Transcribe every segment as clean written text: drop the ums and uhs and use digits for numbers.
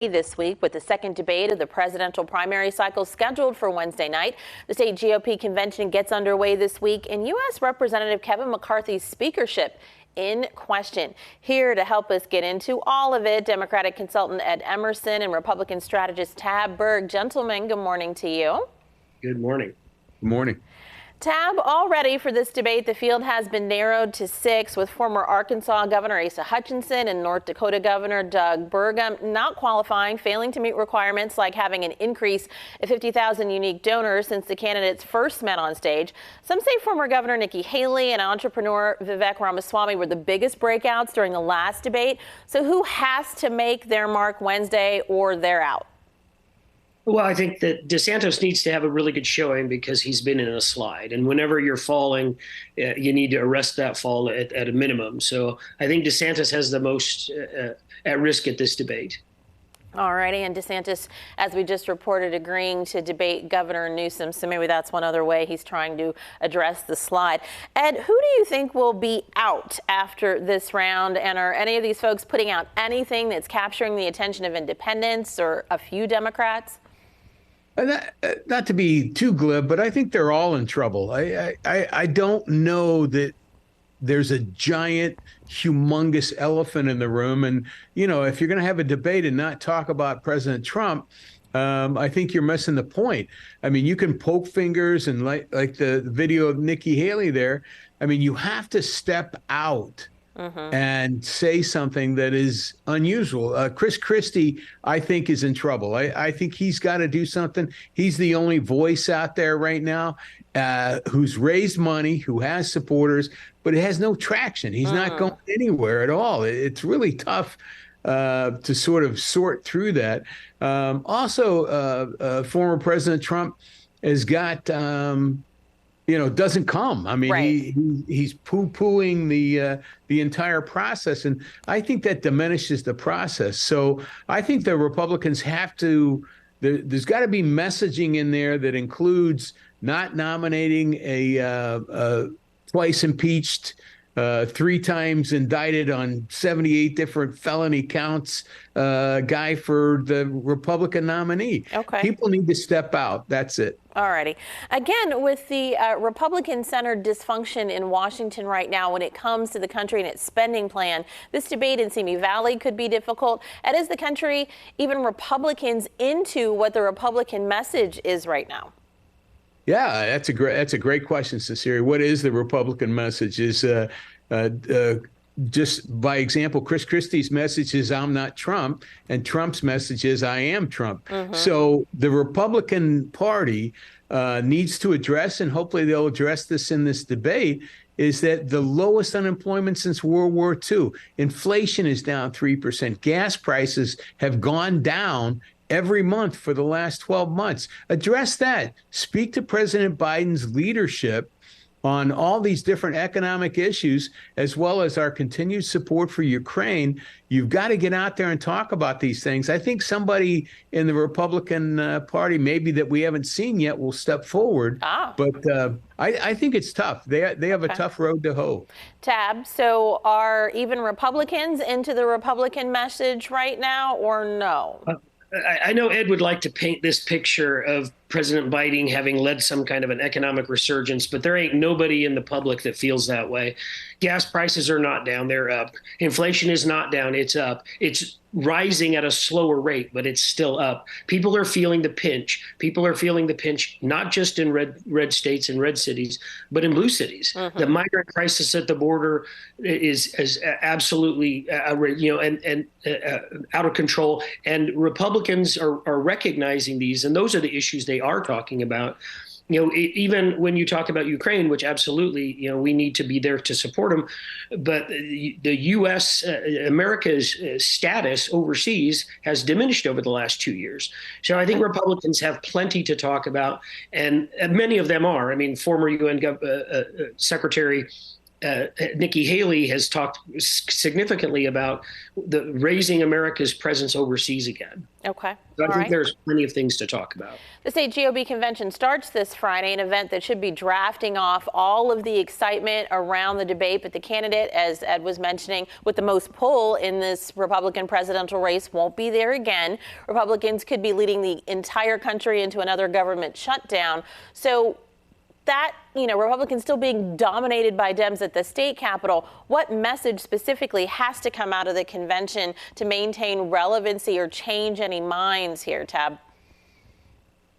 This week with the second debate of the presidential primary cycle scheduled for Wednesday night. The state GOP convention gets underway this week and U.S. Representative Kevin McCarthy's speakership in question. Here to help us get into all of it, Democratic consultant Ed Emerson and Republican strategist Tab Berg. Gentlemen, good morning to you. Good morning. Good morning. Tab, already for this debate, the field has been narrowed to 6, with former Arkansas Governor Asa Hutchinson and North Dakota Governor Doug Burgum not qualifying, failing to meet requirements like having an increase of 50,000 unique donors since the candidates first met on stage. Some say former Governor Nikki Haley and entrepreneur Vivek Ramaswamy were the biggest breakouts during the last debate. So who has to make their mark Wednesday or they're out? Well, I think that DeSantis needs to have a really good showing because he's been in a slide. And whenever you're falling, you need to arrest that fall at a minimum. So I think DeSantis has the most at risk at this debate. All righty. And DeSantis, as we just reported, agreeing to debate Governor Newsom. So maybe that's one other way he's trying to address the slide. Ed, who do you think will be out after this round? And are any of these folks putting out anything that's capturing the attention of independents or a few Democrats? Not to be too glib, but I think they're all in trouble. I don't know that there's a giant, humongous elephant in the room. And, you know, if you're going to have a debate and not talk about President Trump, I think you're missing the point. I mean, you can poke fingers and like the video of Nikki Haley there. I mean, you have to step out and say something that is unusual. Chris Christie, I think, is in trouble. I think he's got to do something. He's the only voice out there right now who's raised money, who has supporters, but it has no traction. He's not going anywhere at all. It's really tough to sort of sort through that. Also, former President Trump has got doesn't come. I mean, right. he's poo-pooing the entire process, and I think that diminishes the process. So I think the Republicans have to. There's got to be messaging in there that includes not nominating a twice impeached, 3 times indicted on 78 different felony counts guy for the Republican nominee. Okay. People need to step out. That's it. All righty. Again, with the Republican-centered dysfunction in Washington right now when it comes to the country and its spending plan, this debate in Simi Valley could be difficult. And is the country, even Republicans, into what the Republican message is right now? Yeah, that's a great question, Cecilia. What is the Republican message? Is just by example, Chris Christie's message is "I'm not Trump," and Trump's message is "I am Trump." So the Republican Party needs to address, and hopefully they'll address this in this debate, is that the lowest unemployment since World War II. Inflation is down 3%. Gas prices have gone down every month for the last 12 months. Address that. Speak to President Biden's leadership on all these different economic issues, as well as our continued support for Ukraine. You've got to get out there and talk about these things. I think somebody in the Republican Party, maybe that we haven't seen yet, will step forward. But I think it's tough. They have a tough road to hoe. Tab, so are even Republicans into the Republican message right now, or no? I know Ed would like to paint this picture of President Biden having led some kind of an economic resurgence, but there ain't nobody in the public that feels that way. Gas prices are not down, they're up. Inflation is not down, it's up. It's rising at a slower rate, but it's still up. People are feeling the pinch. People are feeling the pinch, not just in red states and red cities, but in blue cities. The migrant crisis at the border is absolutely, out of control. And Republicans are recognizing these, and those are the issues they are talking about. Even when you talk about Ukraine, which absolutely, we need to be there to support them. But the U.S., America's status overseas has diminished over the last 2 years. So I think Republicans have plenty to talk about, and many of them are. I mean, former UN Secretary Nikki Haley has talked significantly about the raising America's presence overseas again. Okay. So I think there's plenty of things to talk about. The state GOP convention starts this Friday, an event that should be drafting off all of the excitement around the debate. But the candidate, as Ed was mentioning, with the most pull in this Republican presidential race won't be there again. Republicans could be leading the entire country into another government shutdown. So that, Republicans still being dominated by Dems at the state capitol, what message specifically has to come out of the convention to maintain relevancy or change any minds here, Tab?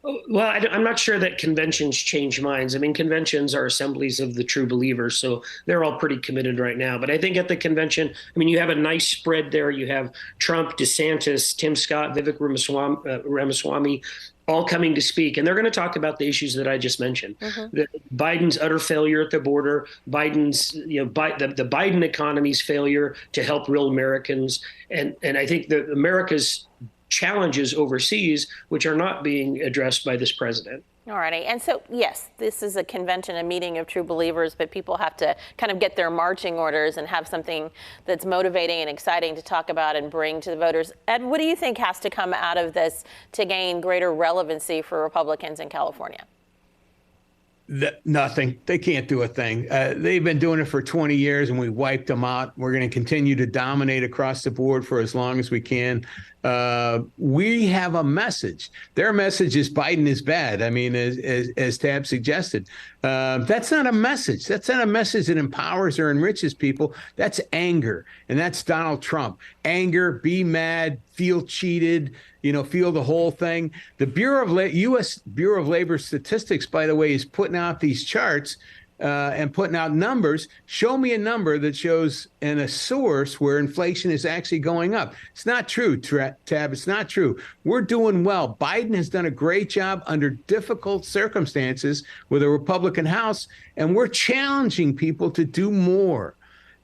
Well, I'm not sure that conventions change minds. I mean, conventions are assemblies of the true believers, so they're all pretty committed right now. But I think at the convention, you have a nice spread there. You have Trump, DeSantis, Tim Scott, Vivek Ramaswamy, all coming to speak, and they're going to talk about the issues that I just mentioned. Biden's utter failure at the border, Biden's, the Biden economy's failure to help real Americans, and I think that America's challenges overseas, which are not being addressed by this president. All righty. And so, yes, this is a convention, a meeting of true believers, but people have to kind of get their marching orders and have something that's motivating and exciting to talk about and bring to the voters. Ed, what do you think has to come out of this to gain greater relevancy for Republicans in California? Nothing. They can't do a thing. They've been doing it for 20 years, and we wiped them out. We're going to continue to dominate across the board for as long as we can. We have a message. Their message is Biden is bad. I mean, as Tab suggested, that's not a message. That's not a message that empowers or enriches people. That's anger, and that's Donald Trump. Anger, be mad, feel cheated, feel the whole thing. The U.S. Bureau of Labor Statistics, by the way, is putting out these charts and putting out numbers. Show me a number that shows in a source where inflation is actually going up. It's not true, Tab. It's not true. We're doing well. Biden has done a great job under difficult circumstances with a Republican House, and we're challenging people to do more.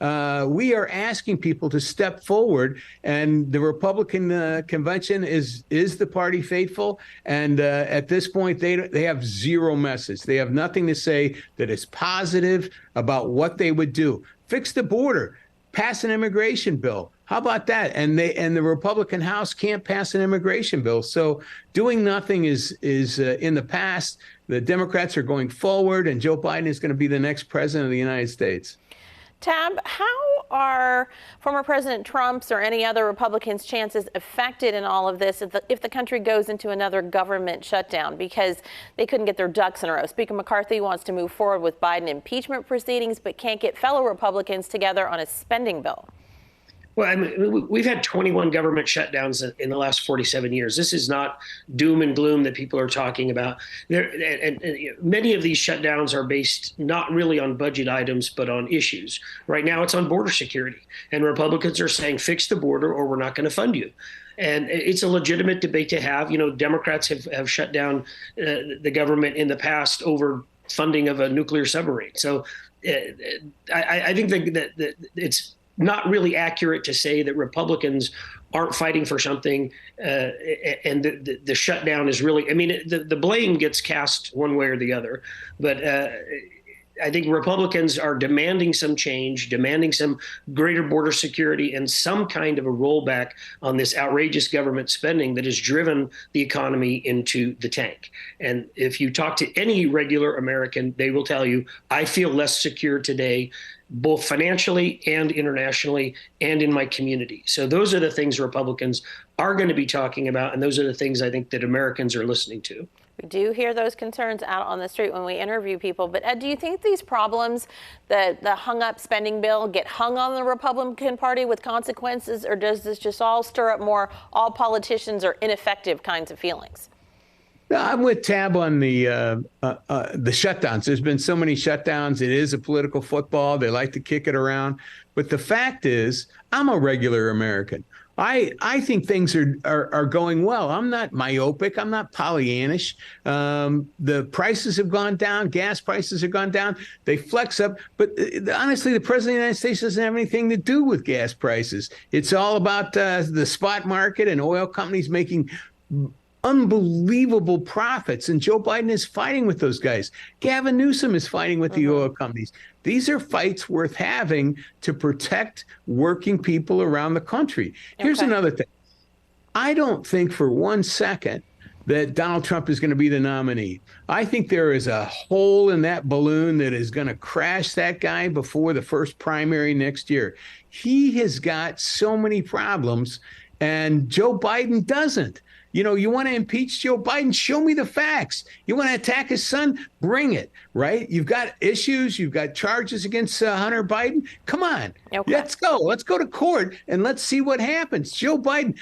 We are asking people to step forward, and the Republican convention is the party faithful. And at this point, they have zero message. They have nothing to say that is positive about what they would do. Fix the border, pass an immigration bill. How about that? And the Republican House can't pass an immigration bill. So doing nothing is in the past. The Democrats are going forward, and Joe Biden is going to be the next president of the United States. Tab, how are former President Trump's or any other Republicans' chances affected in all of this if the country goes into another government shutdown because they couldn't get their ducks in a row? Speaker McCarthy wants to move forward with Biden impeachment proceedings, but can't get fellow Republicans together on a spending bill. Well, we've had 21 government shutdowns in the last 47 years. This is not doom and gloom that people are talking about. And many of these shutdowns are based not really on budget items, but on issues. Right now, it's on border security. And Republicans are saying, fix the border or we're not going to fund you. And it's a legitimate debate to have. Democrats have shut down the government in the past over funding of a nuclear submarine. So I think that it's not really accurate to say that Republicans aren't fighting for something, and the shutdown is really, the blame gets cast one way or the other. But I think Republicans are demanding some change, demanding some greater border security and some kind of a rollback on this outrageous government spending that has driven the economy into the tank. And if you talk to any regular American, they will tell you, I feel less secure today, both financially and internationally and in my community. So those are the things Republicans are going to be talking about. And those are the things I think that Americans are listening to. We do hear those concerns out on the street when we interview people. But Ed, do you think these problems, the hung up spending bill, get hung on the Republican Party with consequences, or does this just all stir up more all politicians are ineffective kinds of feelings? I'm with Tab on the shutdowns. There's been so many shutdowns. It is a political football. They like to kick it around. But the fact is, I'm a regular American. I think things are going well. I'm not myopic. I'm not Pollyannish. The prices have gone down. Gas prices have gone down. They flex up. But honestly, the president of the United States doesn't have anything to do with gas prices. It's all about the spot market and oil companies making unbelievable profits, and Joe Biden is fighting with those guys. Gavin Newsom is fighting with the oil companies. These are fights worth having to protect working people around the country. Here's another thing. I don't think for 1 second that Donald Trump is going to be the nominee. I think there is a hole in that balloon that is going to crash that guy before the first primary next year. He has got so many problems, and Joe Biden doesn't. You know, you want to impeach Joe Biden? Show me the facts. You want to attack his son? Bring it, right? You've got issues. You've got charges against Hunter Biden. Come on. Okay. Let's go. Let's go to court and let's see what happens. Joe Biden,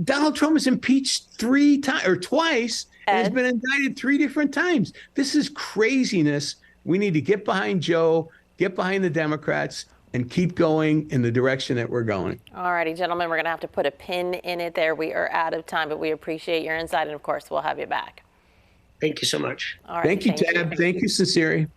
Donald Trump is impeached twice and has been indicted 3 different times. This is craziness. We need to get behind Joe, get behind the Democrats, and keep going in the direction that we're going. All righty, gentlemen, we're going to have to put a pin in it there. We are out of time, but we appreciate your insight, and of course, we'll have you back. Thank you so much. All right, thank you, Tab. Thank you, Sinceri.